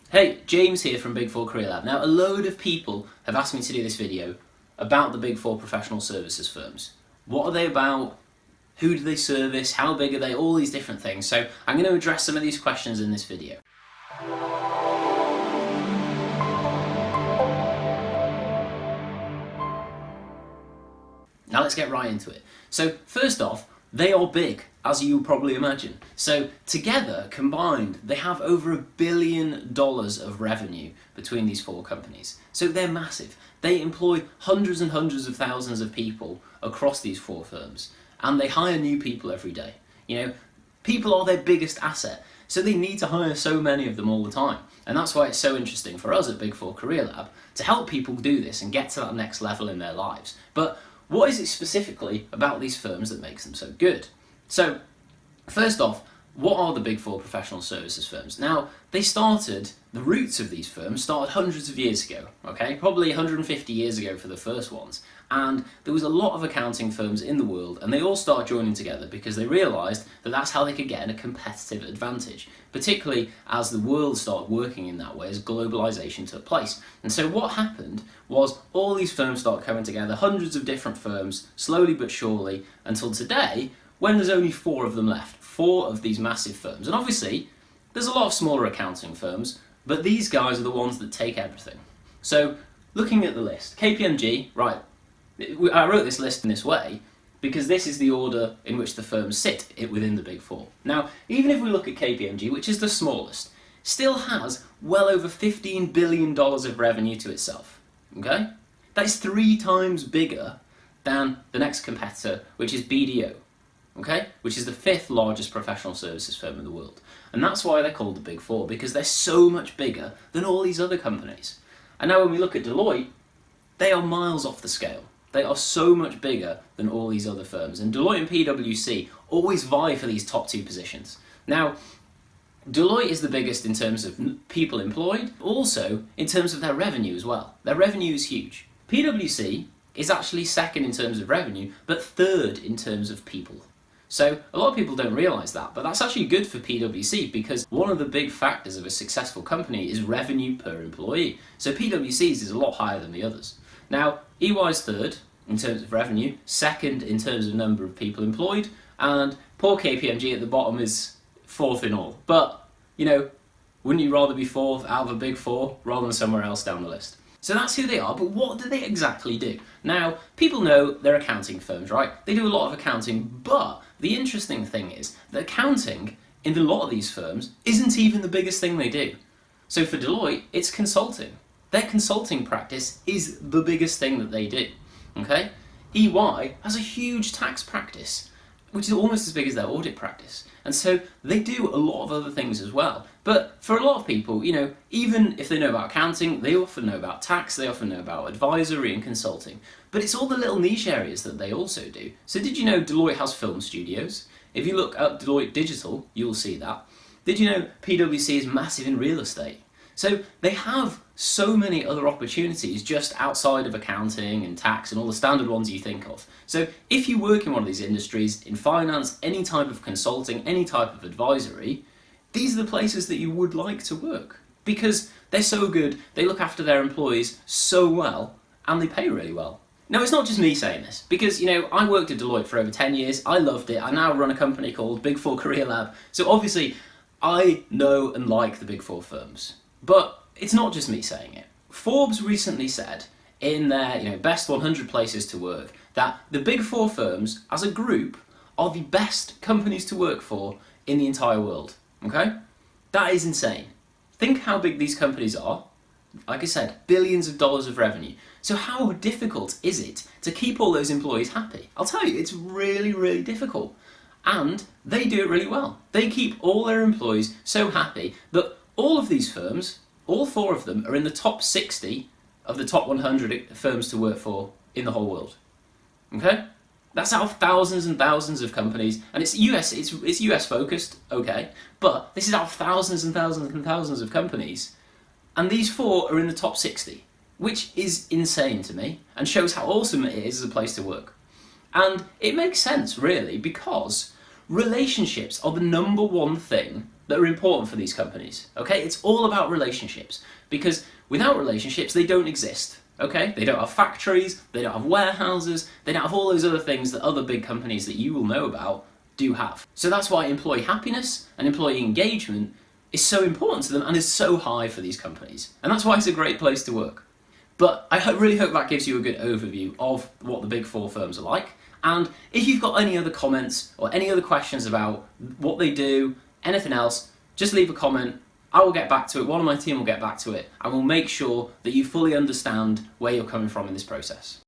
Hey, James here from Big 4 Career Lab. Now, a load of people have asked me to do this video about the Big 4 professional services firms. What are they about? Who do they service? How big are they? All these different things. So I'm going to address some of these questions in this video. Now let's get right into it. So first off, they are big, as you probably imagine. So together, combined, they have over $1 billion of revenue between these four companies. So they're massive. They employ hundreds and hundreds of thousands of people across these four firms, and they hire new people every day. You know, people are their biggest asset, so they need to hire so many of them all the time. And that's why it's so interesting for us at Big 4 Career Lab to help people do this and get to that next level in their lives. But what is it specifically about these firms that makes them so good? So, first off, what are the Big 4 professional services firms? Now, the roots of these firms started hundreds of years ago, okay? Probably 150 years ago for the first ones. And there was a lot of accounting firms in the world, and they all started joining together because they realised that that's how they could get a competitive advantage, particularly as the world started working in that way as globalisation took place. And so what happened was all these firms started coming together, hundreds of different firms, slowly but surely, until today, when there's only 4 of them left. 4 of these massive firms. And obviously, there's a lot of smaller accounting firms, but these guys are the ones that take everything. So, looking at the list, Kpmg, right, I wrote this list in this way because this is the order in which the firms sit within the Big 4. Now, even if we look at Kpmg, which is the smallest, still has well over $15 billion of revenue to itself, okay? That is 3 times bigger than the next competitor, which is BDO, okay? Which is the 5th largest professional services firm in the world. And that's why they're called the Big 4, because they're so much bigger than all these other companies. And now when we look at Deloitte, they are miles off the scale. They are so much bigger than all these other firms. And Deloitte and PwC always vie for these top 2 positions. Now, Deloitte is the biggest in terms of people employed, also in terms of their revenue as well. Their revenue is huge. PwC is actually second in terms of revenue, but third in terms of people. So a lot of people don't realise that, but that's actually good for PwC because one of the big factors of a successful company is revenue per employee. So PwC's is a lot higher than the others. Now, EY's third in terms of revenue, second in terms of number of people employed, and poor Kpmg at the bottom is 4th in all. But, you know, wouldn't you rather be 4th out of a Big 4 rather than somewhere else down the list? So that's who they are, but what do they exactly do? Now, people know they're accounting firms, right? They do a lot of accounting, but the interesting thing is that accounting in a lot of these firms isn't even the biggest thing they do. So for Deloitte, it's consulting. Their consulting practice is the biggest thing that they do, okay? EY has a huge tax practice, which is almost as big as their audit practice. And so they do a lot of other things as well. But for a lot of people, you know, even if they know about accounting, they often know about tax, they often know about advisory and consulting. But it's all the little niche areas that they also do. So did you know Deloitte has film studios? If you look up Deloitte Digital, you'll see that. Did you know PwC is massive in real estate? So they have so many other opportunities just outside of accounting and tax and all the standard ones you think of. So if you work in one of these industries, in finance, any type of consulting, any type of advisory, these are the places that you would like to work because they're so good, they look after their employees so well, and they pay really well. Now, it's not just me saying this, because, you know, I worked at Deloitte for over 10 years, I loved it, I now run a company called Big 4 Career Lab, so obviously I know and like the Big 4 firms. But it's not just me saying it. Forbes recently said in their best 100 places to work that the Big 4 firms as a group are the best companies to work for in the entire world. Okay? That is insane. Think how big these companies are. Like I said, billions of dollars of revenue. So how difficult is it to keep all those employees happy? I'll tell you, it's really, really difficult. And they do it really well. They keep all their employees so happy that all of these firms, all 4 of them, are in the top 60 of the top 100 firms to work for in the whole world. Okay? That's out of thousands and thousands of companies, and it's US focused, okay, but this is out of thousands and thousands and thousands of companies, and these 4 are in the top 60, which is insane to me, and shows how awesome it is as a place to work. And it makes sense, really, because relationships are the number one thing that are important for these companies. Okay, it's all about relationships, because without relationships they don't exist. Okay, they don't have factories, they don't have warehouses, they don't have all those other things that other big companies that you will know about do have. So that's why employee happiness and employee engagement is so important to them and is so high for these companies. And that's why it's a great place to work. But I really hope that gives you a good overview of what the big four firms are like. And if you've got any other comments or any other questions about what they do, anything else, just leave a comment. I will get back to it, one of my team will get back to it, and we'll make sure that you fully understand where you're coming from in this process.